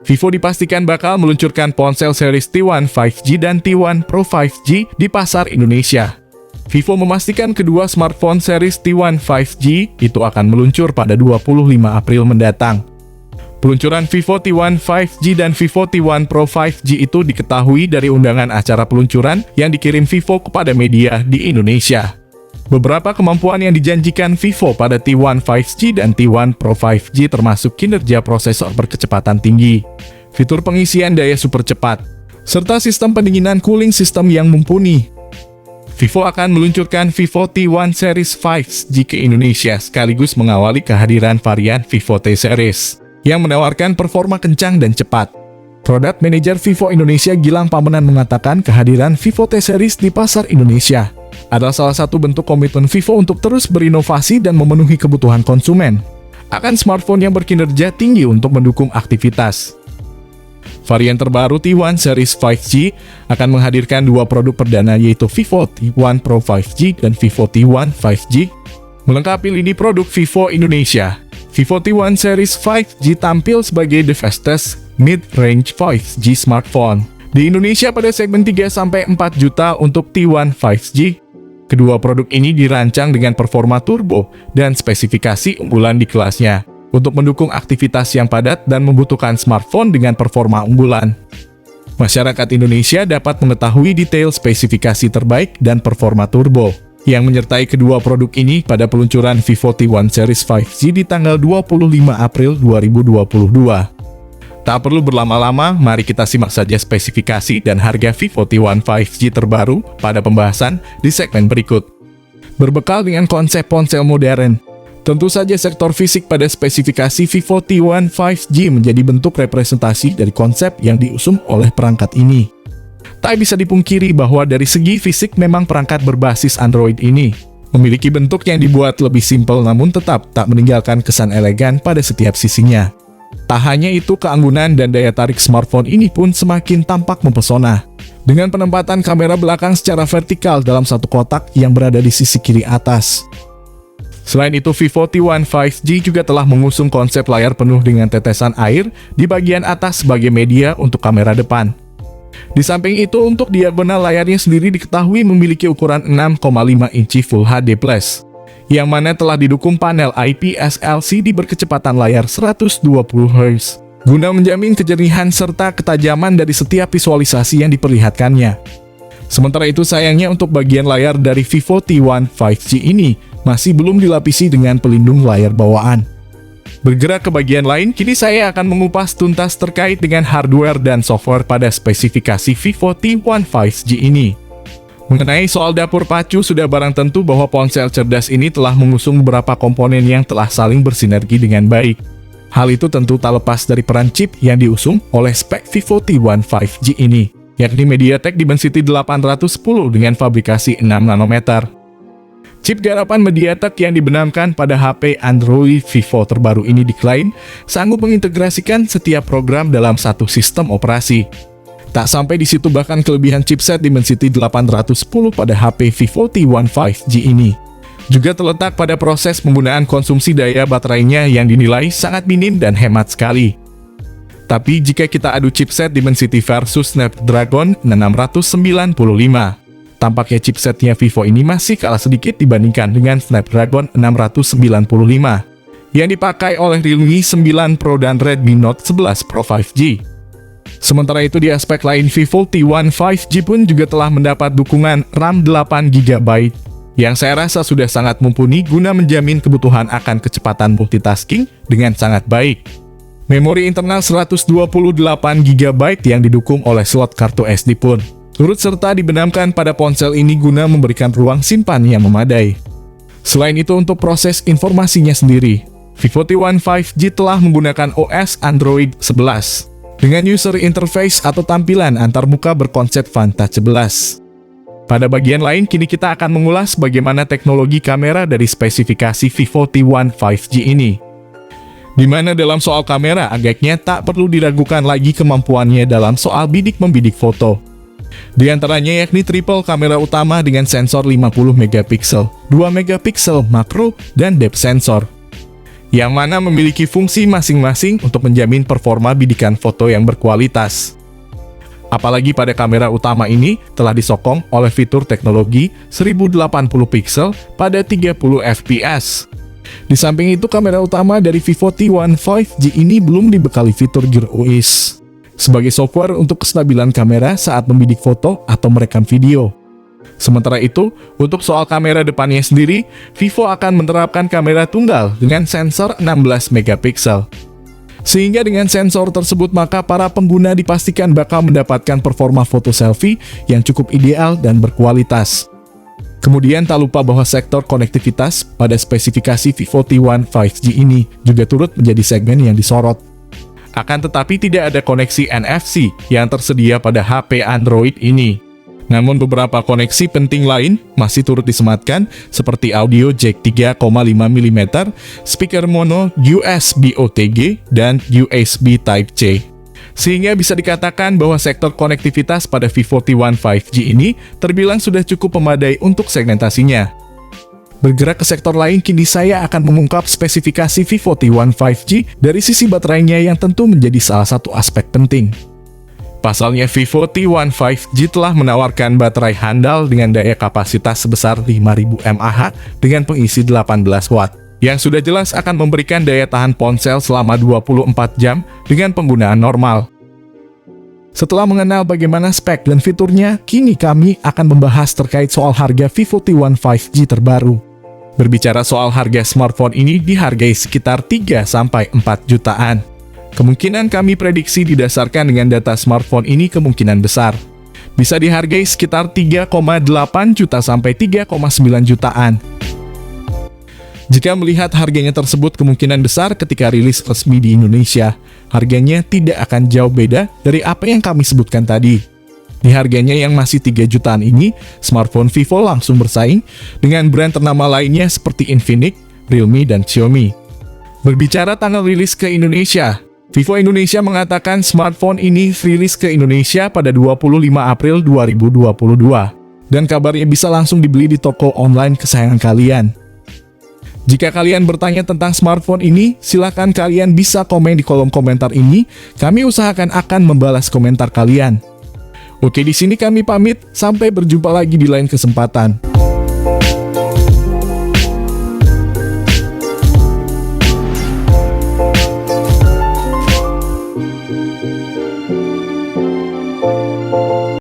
Vivo dipastikan bakal meluncurkan ponsel series T1 5G dan T1 Pro 5G di pasar Indonesia. Vivo memastikan kedua smartphone series T1 5G itu akan meluncur pada 25 April mendatang. Peluncuran Vivo T1 5G dan Vivo T1 Pro 5G itu diketahui dari undangan acara peluncuran yang dikirim Vivo kepada media di Indonesia. Beberapa kemampuan yang dijanjikan Vivo pada T1 5G dan T1 Pro 5G termasuk kinerja prosesor berkecepatan tinggi, fitur pengisian daya super cepat, serta sistem pendinginan cooling system yang mumpuni. Vivo akan meluncurkan Vivo T1 Series 5G ke Indonesia sekaligus mengawali kehadiran varian Vivo T Series yang menawarkan performa kencang dan cepat. Product Manager Vivo Indonesia Gilang Pamenan mengatakan kehadiran Vivo T Series di pasar Indonesia adalah salah satu bentuk komitmen Vivo untuk terus berinovasi dan memenuhi kebutuhan konsumen akan smartphone yang berkinerja tinggi untuk mendukung aktivitas. Varian terbaru T1 Series 5G akan menghadirkan dua produk perdana yaitu Vivo T1 Pro 5G dan Vivo T1 5G. Melengkapi lini produk Vivo Indonesia, Vivo T1 Series 5G tampil sebagai the fastest mid-range 5G smartphone di Indonesia pada segmen 3-4 juta untuk T1 5G. Kedua produk ini dirancang dengan performa turbo dan spesifikasi unggulan di kelasnya untuk mendukung aktivitas yang padat dan membutuhkan smartphone dengan performa unggulan. Masyarakat Indonesia dapat mengetahui detail spesifikasi terbaik dan performa turbo yang menyertai kedua produk ini pada peluncuran Vivo T1 Series 5G di tanggal 25 April 2022. Tak perlu berlama-lama, mari kita simak saja spesifikasi dan harga Vivo T1 5G terbaru pada pembahasan di segmen berikut. Berbekal dengan konsep ponsel modern, tentu saja sektor fisik pada spesifikasi Vivo T1 5G menjadi bentuk representasi dari konsep yang diusung oleh perangkat ini. Tak bisa dipungkiri bahwa dari segi fisik memang perangkat berbasis Android ini memiliki bentuk yang dibuat lebih simpel namun tetap tak meninggalkan kesan elegan pada setiap sisinya. Tak hanya itu, keanggunan dan daya tarik smartphone ini pun semakin tampak mempesona. Dengan penempatan kamera belakang secara vertikal dalam satu kotak yang berada di sisi kiri atas. Selain itu, Vivo T1 5G juga telah mengusung konsep layar penuh dengan tetesan air di bagian atas sebagai media untuk kamera depan. Di samping itu, untuk diagonal layarnya sendiri diketahui memiliki ukuran 6,5 inci Full HD+. Yang mana telah didukung panel IPS LCD berkecepatan layar 120 Hz, guna menjamin kejernihan serta ketajaman dari setiap visualisasi yang diperlihatkannya. Sementara itu sayangnya untuk bagian layar dari Vivo T1 5G ini masih belum dilapisi dengan pelindung layar bawaan. Bergerak ke bagian lain, kini saya akan mengupas tuntas terkait dengan hardware dan software pada spesifikasi Vivo T1 5G ini. Mengenai soal dapur pacu, sudah barang tentu bahwa ponsel cerdas ini telah mengusung beberapa komponen yang telah saling bersinergi dengan baik. Hal itu tentu tak lepas dari peran chip yang diusung oleh spek Vivo T1 5G ini, yakni MediaTek Dimensity 810 dengan fabrikasi 6 nanometer. Chip garapan MediaTek yang dibenamkan pada HP Android Vivo terbaru ini diklaim sanggup mengintegrasikan setiap program dalam satu sistem operasi. Tak sampai di situ, bahkan kelebihan chipset Dimensity 810 pada HP Vivo T1 5G ini juga terletak pada proses penggunaan konsumsi daya baterainya yang dinilai sangat minim dan hemat sekali. Tapi jika kita adu chipset Dimensity versus Snapdragon 695, tampaknya chipsetnya Vivo ini masih kalah sedikit dibandingkan dengan Snapdragon 695 yang dipakai oleh Realme 9 Pro dan Redmi Note 11 Pro 5G. Sementara itu di aspek lain, Vivo T1 5G pun juga telah mendapat dukungan RAM 8GB yang saya rasa sudah sangat mumpuni guna menjamin kebutuhan akan kecepatan multitasking dengan sangat baik. Memori internal 128GB yang didukung oleh slot kartu SD pun turut serta dibenamkan pada ponsel ini guna memberikan ruang simpan yang memadai. Selain itu, untuk proses informasinya sendiri, Vivo T1 5G telah menggunakan OS Android 11 dengan user interface atau tampilan antarmuka berkonsep Vantage 11. Pada bagian lain, kini kita akan mengulas bagaimana teknologi kamera dari spesifikasi Vivo T1 5G ini. Di mana dalam soal kamera, agaknya tak perlu diragukan lagi kemampuannya dalam soal bidik-membidik foto. Di antaranya yakni triple kamera utama dengan sensor 50 megapiksel, 2 megapiksel makro, dan depth sensor. yang mana memiliki fungsi masing-masing untuk menjamin performa bidikan foto yang berkualitas. Apalagi pada kamera utama ini telah disokong oleh fitur teknologi 1080 pixel pada 30 fps. Di samping itu, kamera utama dari Vivo T1 5G ini belum dibekali fitur Gear OIS sebagai software untuk kestabilan kamera saat membidik foto atau merekam video. Sementara itu, untuk soal kamera depannya sendiri, Vivo akan menerapkan kamera tunggal dengan sensor 16 megapiksel. Sehingga dengan sensor tersebut maka para pengguna dipastikan bakal mendapatkan performa foto selfie yang cukup ideal dan berkualitas. Kemudian tak lupa bahwa sektor konektivitas pada spesifikasi Vivo T1 5G ini juga turut menjadi segmen yang disorot. Akan tetapi tidak ada koneksi NFC yang tersedia pada HP Android ini. Namun beberapa koneksi penting lain masih turut disematkan seperti audio jack 3,5 mm, speaker mono USB OTG, dan USB Type-C. Sehingga bisa dikatakan bahwa sektor konektivitas pada Vivo T1 5G ini terbilang sudah cukup memadai untuk segmentasinya. Bergerak ke sektor lain, kini saya akan mengungkap spesifikasi Vivo T1 5G dari sisi baterainya yang tentu menjadi salah satu aspek penting. Pasalnya, Vivo T1 5G telah menawarkan baterai handal dengan daya kapasitas sebesar 5000 mAh dengan pengisi 18 watt, yang sudah jelas akan memberikan daya tahan ponsel selama 24 jam dengan penggunaan normal. Setelah mengenal bagaimana spek dan fiturnya, kini kami akan membahas terkait soal harga Vivo T1 5G terbaru. Berbicara soal harga smartphone ini dihargai sekitar 3-4 jutaan. Kemungkinan kami prediksi didasarkan dengan data smartphone ini kemungkinan besar bisa dihargai sekitar 3,8 juta sampai 3,9 jutaan. Jika melihat harganya tersebut, kemungkinan besar ketika rilis resmi di Indonesia, harganya tidak akan jauh beda dari apa yang kami sebutkan tadi. Di harganya yang masih 3 jutaan ini, smartphone Vivo langsung bersaing dengan brand ternama lainnya seperti Infinix, Realme, dan Xiaomi. Berbicara tanggal rilis ke Indonesia, Vivo Indonesia mengatakan smartphone ini rilis ke Indonesia pada 25 April 2022. Dan kabarnya bisa langsung dibeli di toko online kesayangan kalian. Jika kalian bertanya tentang smartphone ini, silakan kalian bisa komen di kolom komentar ini. Kami usahakan akan membalas komentar kalian. Oke, di sini kami pamit. Sampai berjumpa lagi di lain kesempatan.